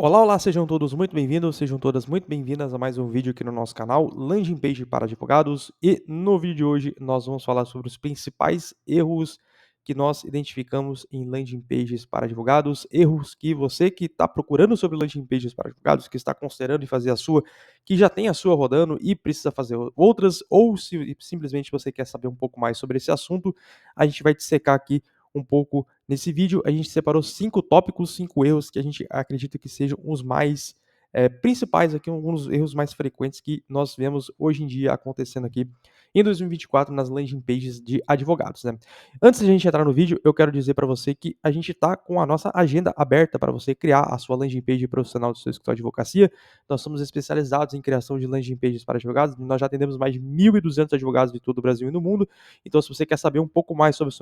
Olá, olá, sejam todos muito bem-vindos, sejam todas muito bem-vindas a mais um vídeo aqui no nosso canal Landing Page para Advogados. E no vídeo de hoje nós vamos falar sobre os principais erros que nós identificamos em landing pages para advogados, erros que você que está procurando sobre landing pages para advogados, que está considerando em fazer a sua, que já tem a sua rodando e precisa fazer outras, ou se simplesmente você quer saber um pouco mais sobre esse assunto, a gente vai dissecar aqui um pouco nesse vídeo. A gente separou 5 tópicos, 5 erros que a gente acredita que sejam os mais principais aqui, alguns erros mais frequentes que nós vemos hoje em dia acontecendo aqui em 2024 nas landing pages de advogados, né? Antes de a gente entrar no vídeo, eu quero dizer para você que a gente está com a nossa agenda aberta para você criar a sua landing page profissional do seu escritório de advocacia. Nós somos especializados em criação de landing pages para advogados. Nós já atendemos mais de 1.200 advogados de todo o Brasil e no mundo. Então, se você quer saber um pouco mais sobre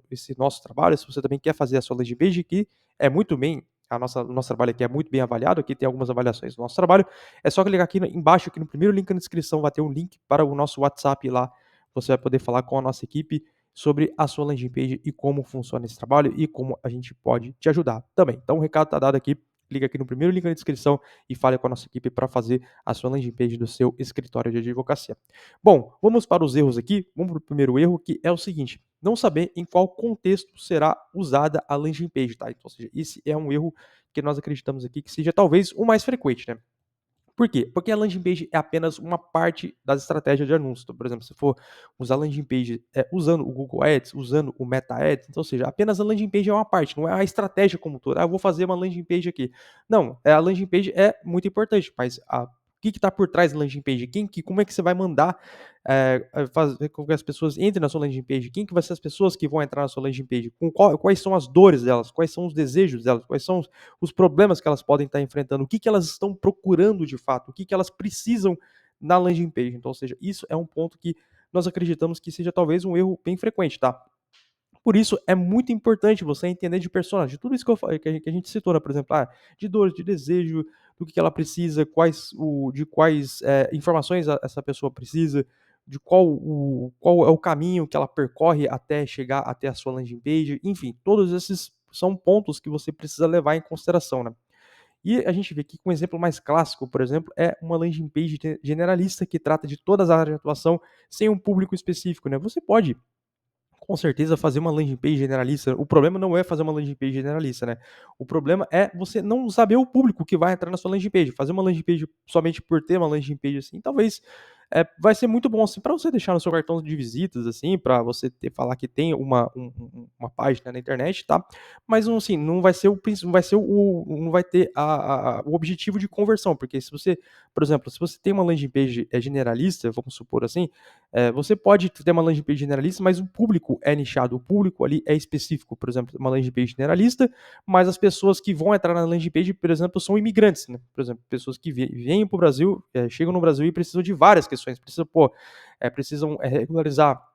esse nosso trabalho, se você também quer fazer a sua landing page, que é muito bem, o nosso trabalho aqui é muito bem avaliado, aqui tem algumas avaliações do nosso trabalho, é só clicar aqui embaixo, aqui no primeiro link na descrição, vai ter um link para o nosso WhatsApp lá, você vai poder falar com a nossa equipe sobre a sua landing page e como funciona esse trabalho e como a gente pode te ajudar também. Então o recado está dado aqui, clica aqui no primeiro link na descrição e fale com a nossa equipe para fazer a sua landing page do seu escritório de advocacia. Bom, vamos para os erros aqui. Vamos para o primeiro erro, que é o seguinte: não saber em qual contexto será usada a landing page, tá? Então, ou seja, esse é um erro que nós acreditamos aqui que seja talvez o mais frequente, né? Por quê? Porque a landing page é apenas uma parte das estratégias de anúncio. Então, por exemplo, se for usar landing page usando o Google Ads, usando o Meta Ads, então, ou seja, apenas a landing page é uma parte, não é a estratégia como toda. Ah, eu vou fazer uma landing page aqui. Não, a landing page é muito importante, mas o que está por trás da landing page? Como é que você vai mandar fazer com que as pessoas entrem na sua landing page? Quem que vai ser as pessoas que vão entrar na sua landing page? Quais são as dores delas? Quais são os desejos delas? Quais são os problemas que elas podem estar enfrentando? O que elas estão procurando de fato? O que elas precisam na landing page? Então, ou seja, isso é um ponto que nós acreditamos que seja talvez um erro bem frequente, tá? Por isso, é muito importante você entender de personagem. De tudo isso que, que a gente citou, né? Por exemplo, de dor, de desejo, do que ela precisa, de quais informações essa pessoa precisa, de qual é o caminho que ela percorre até chegar até a sua landing page. Enfim, todos esses são pontos que você precisa levar em consideração, né? E a gente vê aqui que um exemplo mais clássico, por exemplo, é uma landing page generalista que trata de todas as áreas de atuação sem um público específico, né? Você pode com certeza fazer uma landing page generalista. O problema não é fazer uma landing page generalista, né? O problema é você não saber o público que vai entrar na sua landing page. Fazer uma landing page somente por ter uma landing page assim, talvez vai ser muito bom assim para você deixar no seu cartão de visitas assim, para você falar que tem uma página na internet, tá? Mas não assim, não vai ser não vai ter o objetivo de conversão, porque se você, por exemplo, se você tem uma landing page generalista, vamos supor assim, você pode ter uma landing page generalista, mas o público é nichado, o público ali é específico. Por exemplo, uma landing page generalista, mas as pessoas que vão entrar na landing page, por exemplo, são imigrantes, né? Por exemplo, pessoas que vêm para o Brasil, chegam no Brasil e precisam de várias questões. Precisam regularizar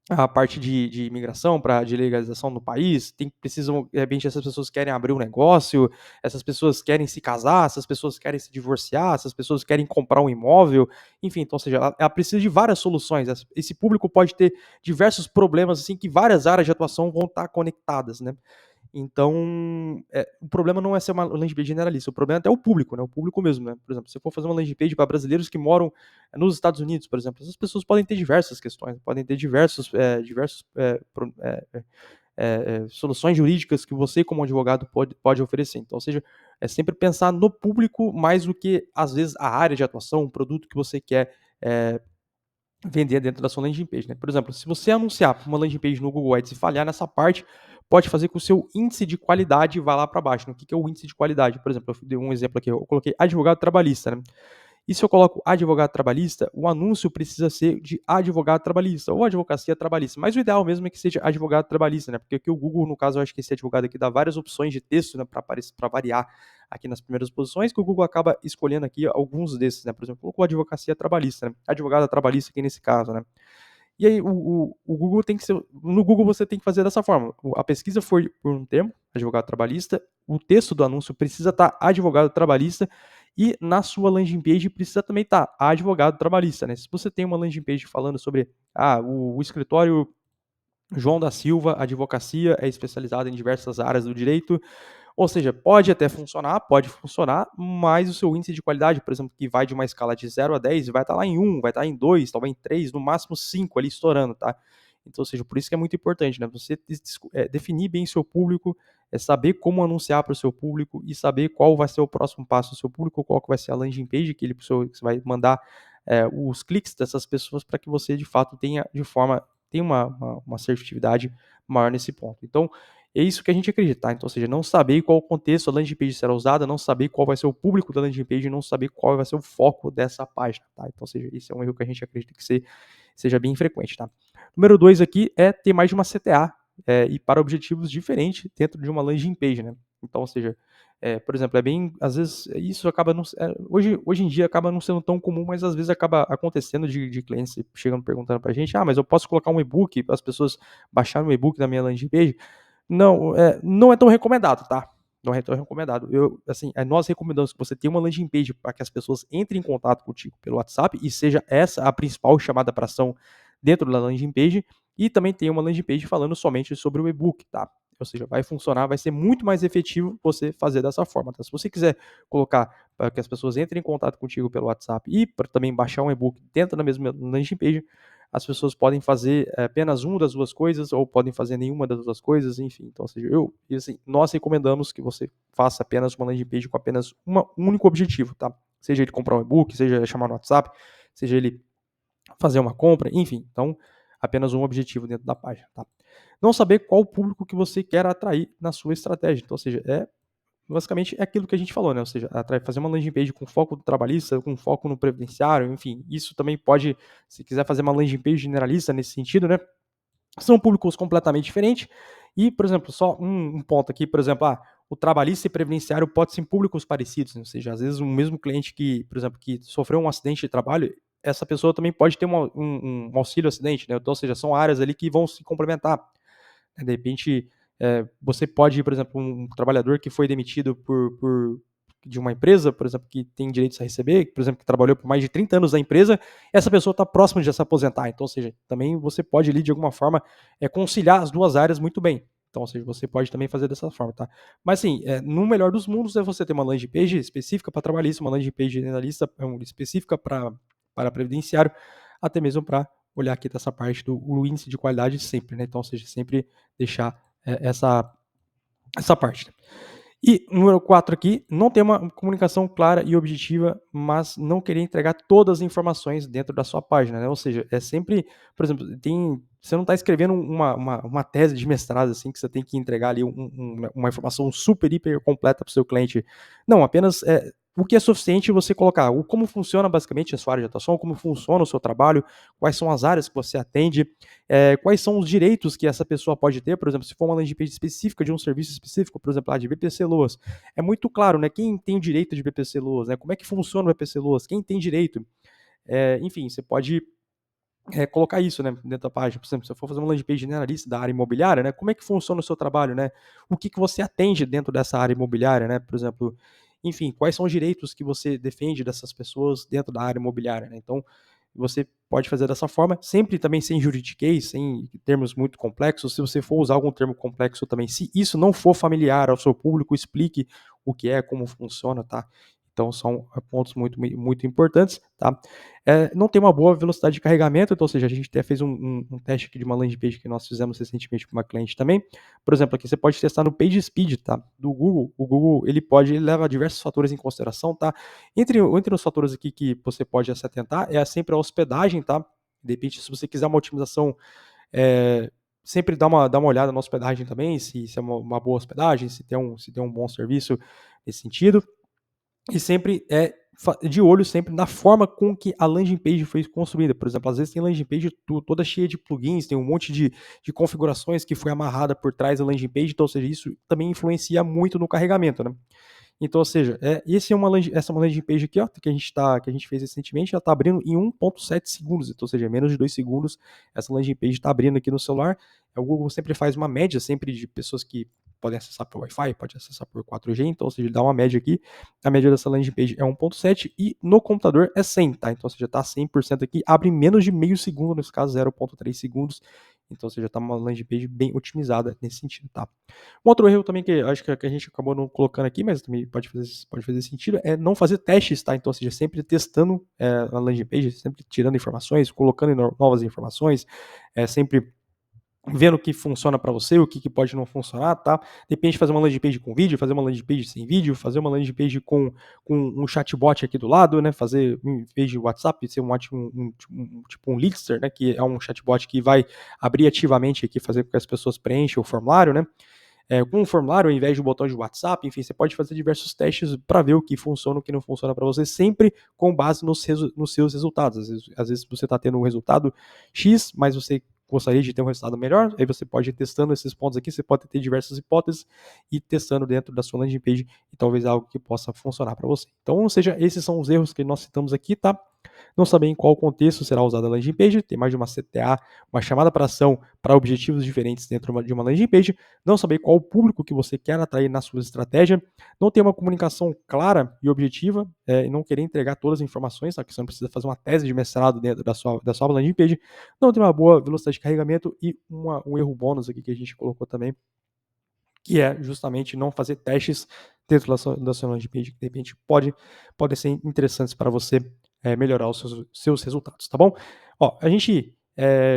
a parte de imigração, de legalização no país, precisam, de repente, essas pessoas querem abrir um negócio, essas pessoas querem se casar, essas pessoas querem se divorciar, essas pessoas querem comprar um imóvel, enfim, então, ou seja, ela precisa de várias soluções. Esse público pode ter diversos problemas, assim, que várias áreas de atuação vão estar conectadas, né? Então, o problema não é ser uma landing page generalista, o problema é até o público, né? O público mesmo, né? Por exemplo, se eu for fazer uma landing page para brasileiros que moram nos Estados Unidos, por exemplo, essas pessoas podem ter diversas questões, podem ter diversos soluções jurídicas que você, como advogado, pode oferecer. Então, ou seja, é sempre pensar no público mais do que, às vezes, a área de atuação, o produto que você quer vender dentro da sua landing page, né? Por exemplo, se você anunciar uma landing page no Google Ads e falhar nessa parte, pode fazer com que o seu índice de qualidade vá lá para baixo. O que é o índice de qualidade? Por exemplo, eu dei um exemplo aqui, eu coloquei advogado trabalhista, né? E se eu coloco advogado trabalhista, o anúncio precisa ser de advogado trabalhista ou advocacia trabalhista. Mas o ideal mesmo é que seja advogado trabalhista, né? Porque aqui o Google, no caso, eu acho que esse advogado aqui dá várias opções de texto, né, para variar aqui nas primeiras posições, que o Google acaba escolhendo aqui alguns desses, né? Por exemplo, colocou advocacia trabalhista, né? Advogada trabalhista aqui nesse caso, né? E aí o Google tem que ser. No Google você tem que fazer dessa forma. A pesquisa foi por um termo, advogado trabalhista, o texto do anúncio precisa estar advogado trabalhista, e na sua landing page precisa também estar advogado trabalhista, né? Se você tem uma landing page falando sobre o escritório João da Silva Advocacia é especializado em diversas áreas do direito, Ou seja, pode funcionar, mas o seu índice de qualidade, por exemplo, que vai de uma escala de 0 a 10, vai estar lá em 1, vai estar em 2, talvez em 3, no máximo 5 ali estourando, tá? Então, ou seja, por isso que é muito importante, né? Você definir bem seu público, saber como anunciar para o seu público e saber qual vai ser o próximo passo do seu público, qual que vai ser a landing page que você vai mandar os cliques dessas pessoas para que você, de fato, tenha uma assertividade maior nesse ponto. Então, é isso que a gente acredita, tá? Então, ou seja, não saber qual contexto a landing page será usada, não saber qual vai ser o público da landing page, não saber qual vai ser o foco dessa página, tá? Então, ou seja, isso é um erro que a gente acredita que seja bem frequente, tá? Número 2 aqui é ter mais de uma CTA e para objetivos diferentes dentro de uma landing page, né? Então, ou seja, por exemplo, às vezes isso acaba não, hoje em dia acaba não sendo tão comum, mas às vezes acaba acontecendo de clientes chegando perguntando pra gente, mas eu posso colocar um e-book para as pessoas baixarem um e-book na minha landing page? Não é tão recomendado, tá? Não é tão recomendado. Nós recomendamos que você tenha uma landing page para que as pessoas entrem em contato contigo pelo WhatsApp e seja essa a principal chamada para ação dentro da landing page, e também tenha uma landing page falando somente sobre o e-book, tá? Ou seja, vai funcionar, vai ser muito mais efetivo você fazer dessa forma, tá? Se você quiser colocar para que as pessoas entrem em contato contigo pelo WhatsApp e para também baixar um e-book dentro da mesma landing page, as pessoas podem fazer apenas uma das duas coisas ou podem fazer nenhuma das duas coisas, enfim. Então, ou seja, nós recomendamos que você faça apenas uma landing page com apenas um único objetivo, tá? Seja ele comprar um e-book, seja ele chamar no WhatsApp, seja ele fazer uma compra, enfim. Então, apenas um objetivo dentro da página, tá? Não saber qual público que você quer atrair na sua estratégia. Então, ou seja, basicamente é aquilo que a gente falou, né? Ou seja, fazer uma landing page com foco no trabalhista, com foco no previdenciário, enfim, isso também pode, se quiser fazer uma landing page generalista nesse sentido, né? São públicos completamente diferentes. E, por exemplo, só um ponto aqui, por exemplo, o trabalhista e previdenciário pode ser públicos parecidos, né? Ou seja, às vezes o mesmo cliente que, por exemplo, que sofreu um acidente de trabalho, essa pessoa também pode ter um auxílio acidente, né? Então, ou seja, são áreas ali que vão se complementar. De repente, você pode, por exemplo, um trabalhador que foi demitido de uma empresa, por exemplo, que tem direitos a receber, por exemplo, que trabalhou por mais de 30 anos na empresa, essa pessoa está próxima de se aposentar. Então, ou seja, também você pode ali, de alguma forma, conciliar as duas áreas muito bem. Então, ou seja, você pode também fazer dessa forma, tá? Mas, assim, no melhor dos mundos é você ter uma landing page específica para trabalhista, uma landing page generalista específica para previdenciário, até mesmo para olhar aqui dessa parte do índice de qualidade sempre, né? Então, ou seja, sempre deixar essa parte. E número 4 aqui, não ter uma comunicação clara e objetiva, mas não querer entregar todas as informações dentro da sua página, né? Ou seja, é sempre, por exemplo, você não está escrevendo uma tese de mestrado, assim, que você tem que entregar ali uma informação super, hiper completa para o seu cliente. Não, apenas o que é suficiente você colocar como funciona basicamente a sua área de atuação, como funciona o seu trabalho, quais são as áreas que você atende, quais são os direitos que essa pessoa pode ter, por exemplo, se for uma landing page específica de um serviço específico, por exemplo, de BPC Loas, é muito claro, né, quem tem direito de BPC Loas, né, como é que funciona o BPC Loas, quem tem direito, enfim, você pode colocar isso, né, dentro da página. Por exemplo, se eu for fazer uma landing page generalista da área imobiliária, né, como é que funciona o seu trabalho, né, o que você atende dentro dessa área imobiliária, né, por exemplo, enfim, quais são os direitos que você defende dessas pessoas dentro da área imobiliária, né, então você pode fazer dessa forma, sempre também sem juridiquês, sem termos muito complexos. Se você for usar algum termo complexo também, se isso não for familiar ao seu público, explique o que é, como funciona, tá? Então são pontos muito, muito importantes, tá? Não tem uma boa velocidade de carregamento, então, ou seja, a gente até fez um teste aqui de uma landing page que nós fizemos recentemente com uma cliente também. Por exemplo, aqui você pode testar no PageSpeed, tá? Do Google. O Google, ele leva diversos fatores em consideração, tá? Entre os fatores aqui que você pode se atentar, sempre a hospedagem, tá? De repente, se você quiser uma otimização, sempre dá uma olhada na hospedagem também, se é uma boa hospedagem, se tem um bom serviço nesse sentido. E sempre de olho sempre na forma com que a landing page foi construída. Por exemplo, às vezes tem landing page toda cheia de plugins, tem um monte de configurações que foi amarrada por trás da landing page, então, ou seja, isso também influencia muito no carregamento, né? Então, ou seja, essa é uma landing page aqui, ó, que a gente fez recentemente, ela está abrindo em 1.7 segundos, então, ou seja, menos de 2 segundos, essa landing page está abrindo aqui no celular. O Google sempre faz uma média sempre de pessoas que podem acessar por Wi-Fi, pode acessar por 4G, então, ou seja, ele dá uma média aqui, a média dessa landing page é 1.7 e no computador é 100, tá? Então, ou seja, está 100% aqui, abre em menos de meio segundo, nesse caso 0.3 segundos, Então você já está uma landing page bem otimizada nesse sentido, tá? Um outro erro também que acho que a gente acabou não colocando aqui, mas também pode fazer sentido, é não fazer testes, tá? Então, ou seja, sempre testando a landing page, sempre tirando informações, colocando novas informações, sempre vendo o que funciona para você, o que pode não funcionar, tá? De repente fazer uma landing page com vídeo, fazer uma landing page sem vídeo, fazer uma landing page com um chatbot aqui do lado, né? Fazer, em vez de WhatsApp, ser tipo um Leadster, né? Que é um chatbot que vai abrir ativamente aqui, fazer com que as pessoas preencham o formulário, né? Com um formulário ao invés de um botão de WhatsApp, enfim, você pode fazer diversos testes para ver o que funciona e o que não funciona para você, sempre com base nos seus resultados. Às vezes você está tendo um resultado X, mas você gostaria de ter um resultado melhor, aí você pode ir testando esses pontos aqui, você pode ter diversas hipóteses e testando dentro da sua landing page e talvez algo que possa funcionar para você. Então, ou seja, esses são os erros que nós citamos aqui, tá? Não saber em qual contexto será usada a landing page, ter mais de uma CTA, uma chamada para ação para objetivos diferentes dentro de uma landing page, não saber qual o público que você quer atrair na sua estratégia, não ter uma comunicação clara e objetiva, e não querer entregar todas as informações, tá? Que você não precisa fazer uma tese de mestrado dentro da sua landing page, não ter uma boa velocidade de carregamento e um erro bônus aqui que a gente colocou também, que é justamente não fazer testes dentro da sua landing page, que de repente podem ser interessantes para você melhorar os seus resultados, tá bom? Ó, a gente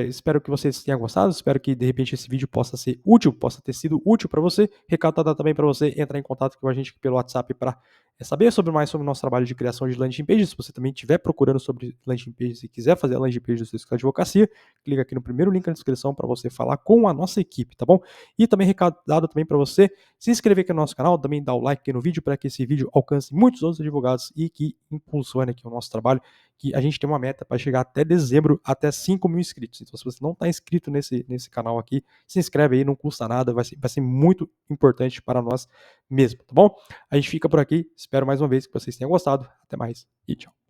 espero que vocês tenham gostado, espero que de repente esse vídeo possa ser útil, possa ter sido útil para você. Recado tá dado também para você entrar em contato com a gente pelo WhatsApp para saber mais sobre o nosso trabalho de criação de landing pages. Se você também estiver procurando sobre landing pages e quiser fazer a landing page do seu escritório de advocacia, clica aqui no primeiro link na descrição para você falar com a nossa equipe, tá bom? E também recado dado também para você se inscrever aqui no nosso canal, também dar o like aqui no vídeo para que esse vídeo alcance muitos outros advogados e que impulsione aqui o nosso trabalho, que a gente tem uma meta para chegar até dezembro, até 5 mil inscritos. Então, se você não está inscrito nesse canal aqui, se inscreve aí, não custa nada, vai ser muito importante para nós mesmo, tá bom? A gente fica por aqui, espero mais uma vez que vocês tenham gostado. Até mais e tchau.